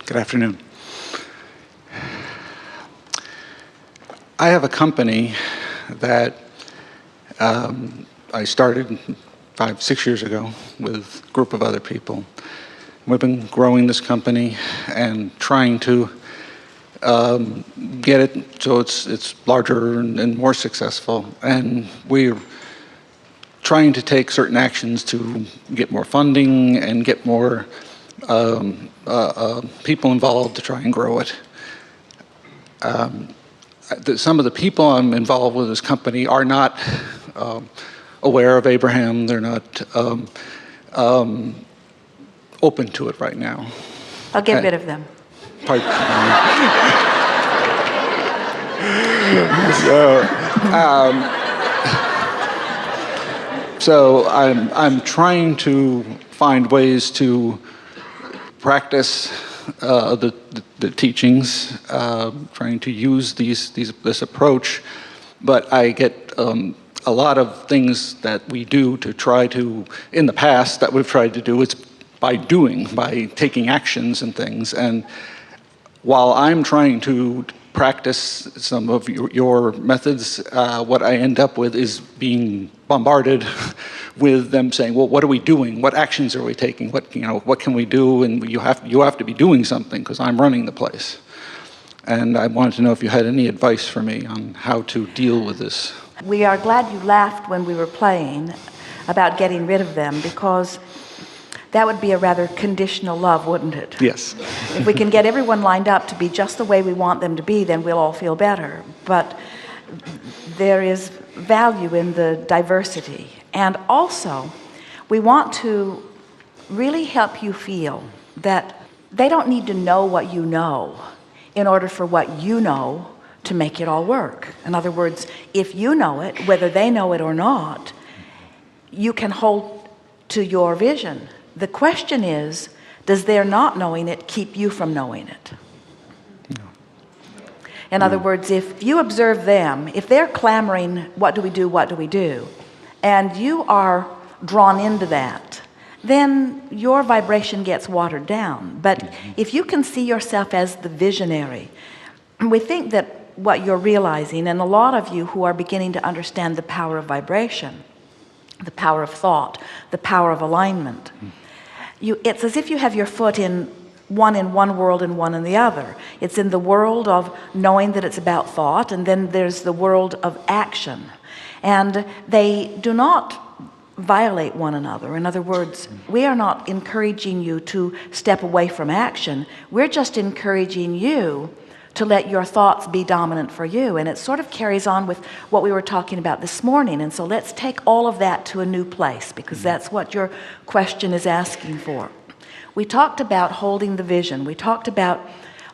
Good afternoon. I have a company that I started 5-6 years ago with a group of other people. We've been growing this company and trying to get it so it's larger and more successful. And we're trying to take certain actions to get more funding and get more people involved to try and grow it. Some of the people I'm involved with this company are not aware of Abraham. They're not open to it right now. I'll get rid of them. Pardon. So I'm trying to find ways to practice the teachings, trying to use this approach, but I get a lot of things that we do to try to, in the past, that we've tried to do, it's by taking actions and things. And while I'm trying to practice some of your methods, what I end up with is being bombarded with them saying, well, what are we doing? What actions are we taking? What can we do? And you have to be doing something because I'm running the place. And I wanted to know if you had any advice for me on how to deal with this. We are glad you laughed when we were playing about getting rid of them, because that would be a rather conditional love, wouldn't it? Yes. If we can get everyone lined up to be just the way we want them to be, then we'll all feel better. But there is value in the diversity. And also, we want to really help you feel that they don't need to know what you know in order for what you know to make it all work. In other words, if you know it, whether they know it or not, you can hold to your vision. The question is, does their not knowing it keep you from knowing it? No. In other words, if you observe them, if they're clamoring, what do we do, what do we do? And you are drawn into that, then your vibration gets watered down. But if you can see yourself as the visionary, we think that what you're realizing, and a lot of you who are beginning to understand the power of vibration, the power of thought, the power of alignment, it's as if you have your foot in one world and one in the other. It's in the world of knowing that it's about thought, and then there's the world of action. And they do not violate one another. In other words, we are not encouraging you to step away from action. We're just encouraging you to let your thoughts be dominant for you. And it sort of carries on with what we were talking about this morning. And so let's take all of that to a new place, because that's what your question is asking for. We talked about holding the vision. We talked about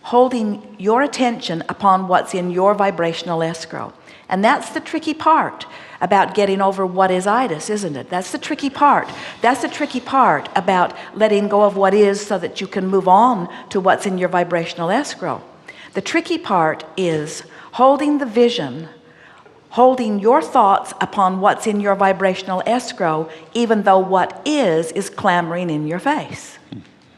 holding your attention upon what's in your vibrational escrow. And that's the tricky part about getting over what is itis, isn't it? That's the tricky part. That's the tricky part about letting go of what is so that you can move on to what's in your vibrational escrow. The tricky part is holding the vision, holding your thoughts upon what's in your vibrational escrow, even though what is clamoring in your face.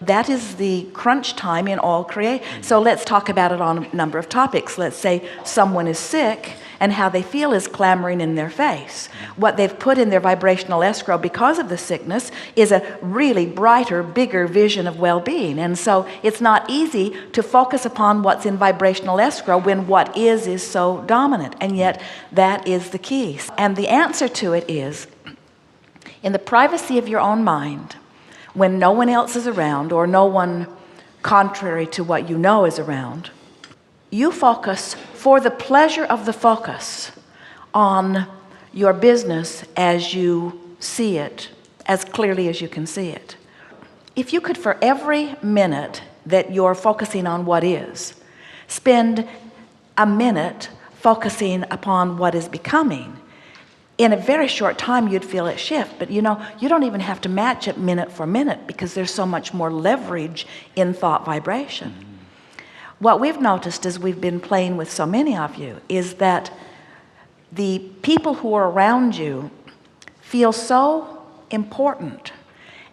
That is the crunch time in all creation. So let's talk about it on a number of topics. Let's say someone is sick and how they feel is clamoring in their face. What they've put in their vibrational escrow because of the sickness is a really brighter, bigger vision of well-being. And so it's not easy to focus upon what's in vibrational escrow when what is so dominant. And yet that is the key. And the answer to it is, in the privacy of your own mind, when no one else is around, or no one contrary to what you know is around, you focus for the pleasure of the focus on your business as you see it, as clearly as you can see it. If you could, for every minute that you're focusing on what is, spend a minute focusing upon what is becoming, in a very short time you'd feel it shift. But you know, you don't even have to match it minute for minute, because there's so much more leverage in thought vibration. What we've noticed as we've been playing with so many of you is that the people who are around you feel so important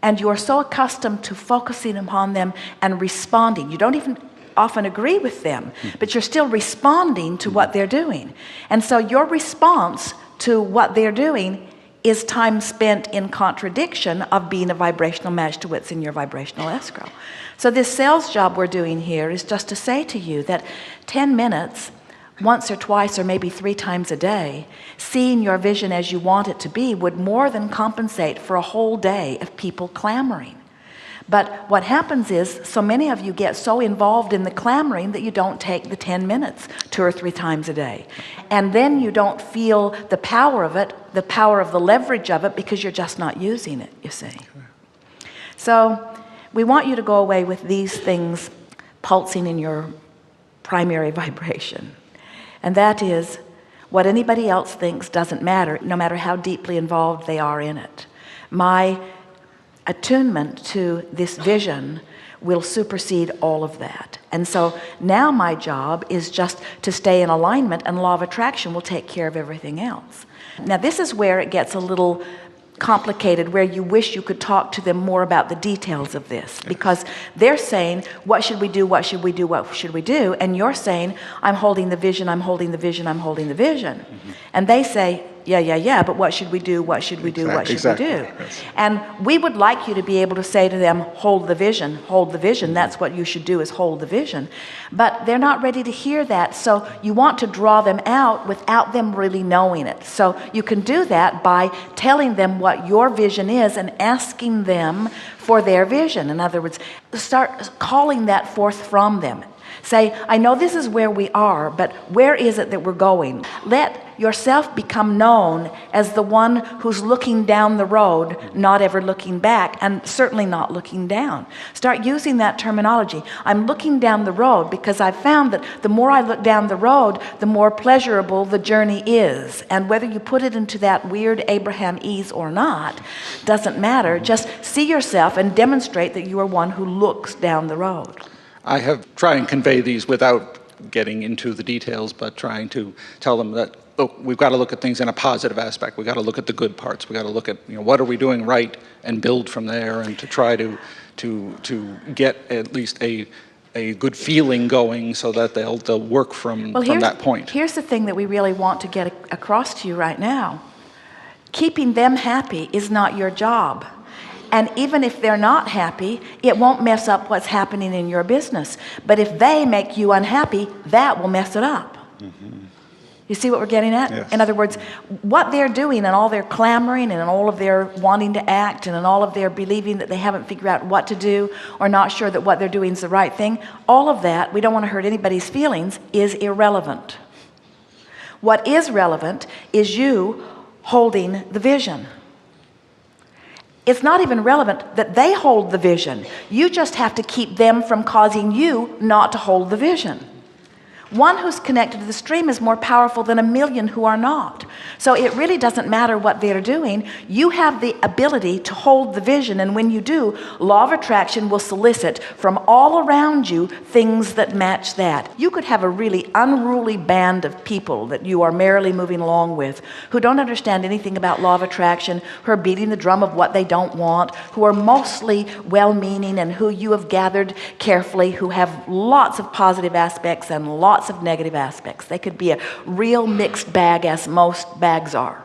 And you are so accustomed to focusing upon them and responding. You don't even often agree with them, but you're still responding to what they're doing. And so your response to what they're doing is time spent in contradiction of being a vibrational match to what's in your vibrational escrow. So this sales job we're doing here is just to say to you that 10 minutes, once or twice or maybe 3 times a day, seeing your vision as you want it to be would more than compensate for a whole day of people clamoring. But what happens is so many of you get so involved in the clamoring that you don't take the 10 minutes 2 or 3 times a day. And then you don't feel the power of it, the power of the leverage of it, because you're just not using it, you see. So we want you to go away with these things pulsing in your primary vibration. And that is, what anybody else thinks doesn't matter, no matter how deeply involved they are in it. My attunement to this vision will supersede all of that. And so now my job is just to stay in alignment, and law of attraction will take care of everything else. Now this is where it gets a little complicated, where you wish you could talk to them more about the details of this, because they're saying, what should we do, what should we do, what should we do? And you're saying, I'm holding the vision, I'm holding the vision, I'm holding the vision. And they say, yeah, but what should we do, what should we do, what should we do? Yes. And we would like you to be able to say to them, hold the vision, that's what you should do, is hold the vision. But they're not ready to hear that, so you want to draw them out without them really knowing it. So you can do that by telling them what your vision is and asking them for their vision. In other words, start calling that forth from them. Say, I know this is where we are, but where is it that we're going? Let yourself become known as the one who's looking down the road, not ever looking back, and certainly not looking down. Start using that terminology. I'm looking down the road because I've found that the more I look down the road, the more pleasurable the journey is. And whether you put it into that weird Abraham ease or not, doesn't matter. Just see yourself and demonstrate that you are one who looks down the road. I have tried and convey these without getting into the details, but trying to tell them that, look, we've got to look at things in a positive aspect. We've got to look at the good parts. We've got to look at, what are we doing right, and build from there, and to try to get at least a good feeling going so that they'll work from that point. Here's the thing that we really want to get across to you right now. Keeping them happy is not your job. And even if they're not happy, it won't mess up what's happening in your business. But if they make you unhappy, that will mess it up. You see what we're getting at? Yes. In other words, what they're doing and all their clamoring and all of their wanting to act and all of their believing that they haven't figured out what to do or not sure that what they're doing is the right thing, all of that, we don't want to hurt anybody's feelings, is irrelevant. What is relevant is you holding the vision. It's not even relevant that they hold the vision. You just have to keep them from causing you not to hold the vision. One who's connected to the stream is more powerful than a million who are not. So it really doesn't matter what they're doing. You have the ability to hold the vision, and when you do, law of attraction will solicit from all around you things that match that. You could have a really unruly band of people that you are merrily moving along with who don't understand anything about law of attraction, who are beating the drum of what they don't want, who are mostly well-meaning and who you have gathered carefully, who have lots of positive aspects and lots of negative aspects. They could be a real mixed bag, as most bags are.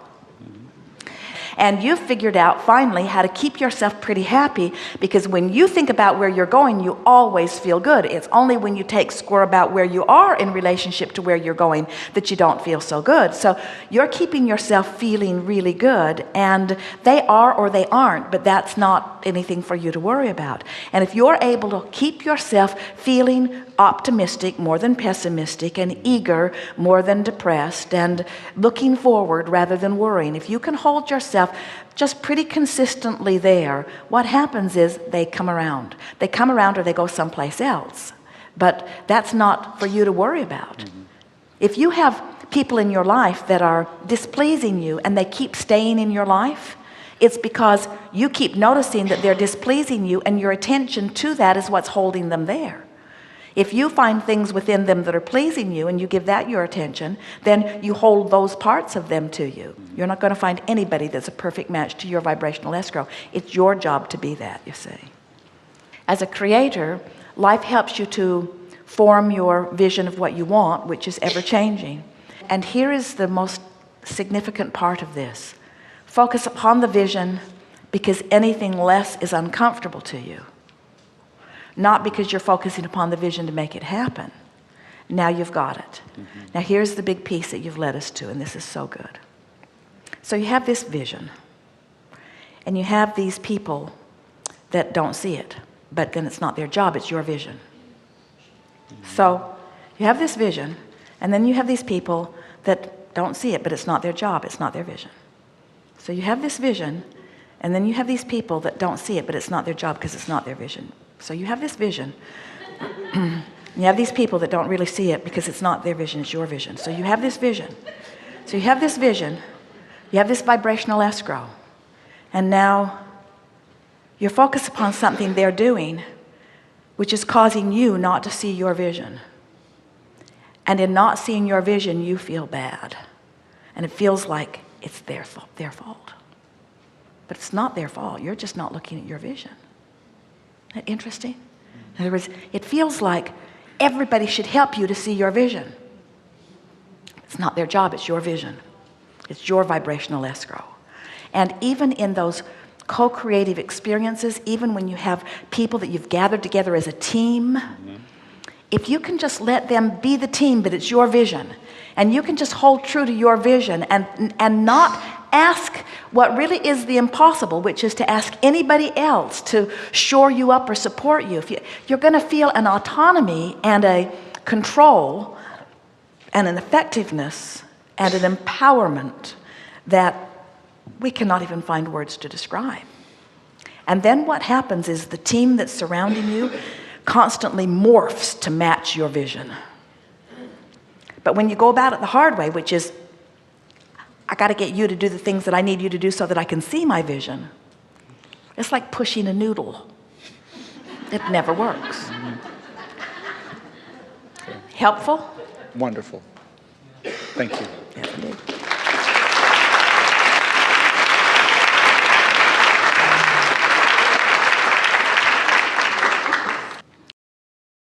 And you've figured out finally how to keep yourself pretty happy, because when you think about where you're going, you always feel good. It's only when you take score about where you are in relationship to where you're going that you don't feel so good. So you're keeping yourself feeling really good, and they are or they aren't, but that's not anything for you to worry about. And if you're able to keep yourself feeling optimistic more than pessimistic, and eager more than depressed, and looking forward rather than worrying, if you can hold yourself just pretty consistently there, what happens is they come around. They come around or they go someplace else. But that's not for you to worry about. If you have people in your life that are displeasing you and they keep staying in your life, it's because you keep noticing that they're displeasing you, and your attention to that is what's holding them there. If you find things within them that are pleasing you and you give that your attention, then you hold those parts of them to you. You're not going to find anybody that's a perfect match to your vibrational escrow. It's your job to be that, you see. As a creator, life helps you to form your vision of what you want, which is ever-changing. And here is the most significant part of this. Focus upon the vision because anything less is uncomfortable to you. Not because you're focusing upon the vision to make it happen. Now you've got it. Now here's the big piece that you've led us to, and this is so good. So you have this vision, and you have these people that don't see it, but then it's not their job, it's your vision. So you have this vision, and then you have these people that don't see it, but it's not their job, it's not their vision. So you have this vision, and then you have these people that don't see it, but it's not their job because it's not their vision. So you have this vision. You have these people that don't really see it because it's not their vision, it's your vision. So you have this vision. So you have this vision. You have this vibrational escrow. And now you're focused upon something they're doing which is causing you not to see your vision. And in not seeing your vision, you feel bad. And it feels like it's their fault. But it's not their fault. You're just not looking at your vision. Isn't that interesting? In other words, it feels like everybody should help you to see your vision. It's not their job, it's your vision. It's your vibrational escrow. And even in those co-creative experiences, even when you have people that you've gathered together as a team, if you can just let them be the team, but it's your vision, and you can just hold true to your vision and not ask what really is the impossible, which is to ask anybody else to shore you up or support you. You're going to feel an autonomy and a control and an effectiveness and an empowerment that we cannot even find words to describe. And then what happens is the team that's surrounding you constantly morphs to match your vision. But when you go about it the hard way, which is, I got to get you to do the things that I need you to do so that I can see my vision, it's like pushing a noodle. It never works. Helpful? Wonderful. Thank you. Yes, indeed.